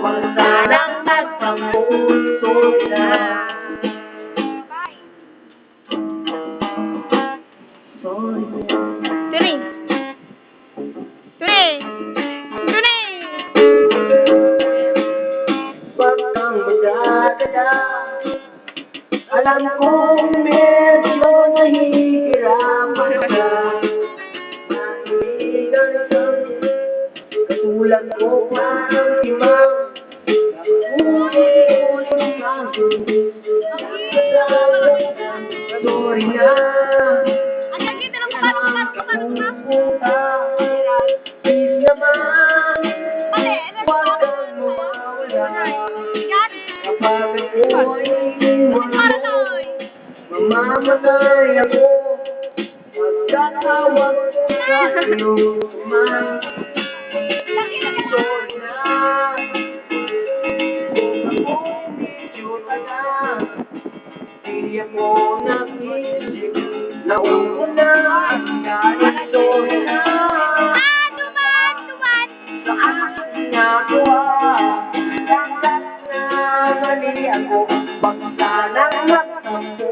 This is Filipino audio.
Pag sanang nagpampuso na. Turing! Turing! Turing! Pag kang magdadala, alam kong medyo nahihirapan ka. Naibigan kang katulad ko parang timang nakulit-ulit ang tuloy. Sorry na. Please naman, huwag kang mawawala. Kapag ako'y iwan mo, mamamatay ako. Magkatawag sa iyong man. Sorry na, kung ako'y medyo taga, di ako naisip. Nauna na ang galit. Sorry na, sa aking ginagawa. Dapat na mali ako, pag sanang magtampo.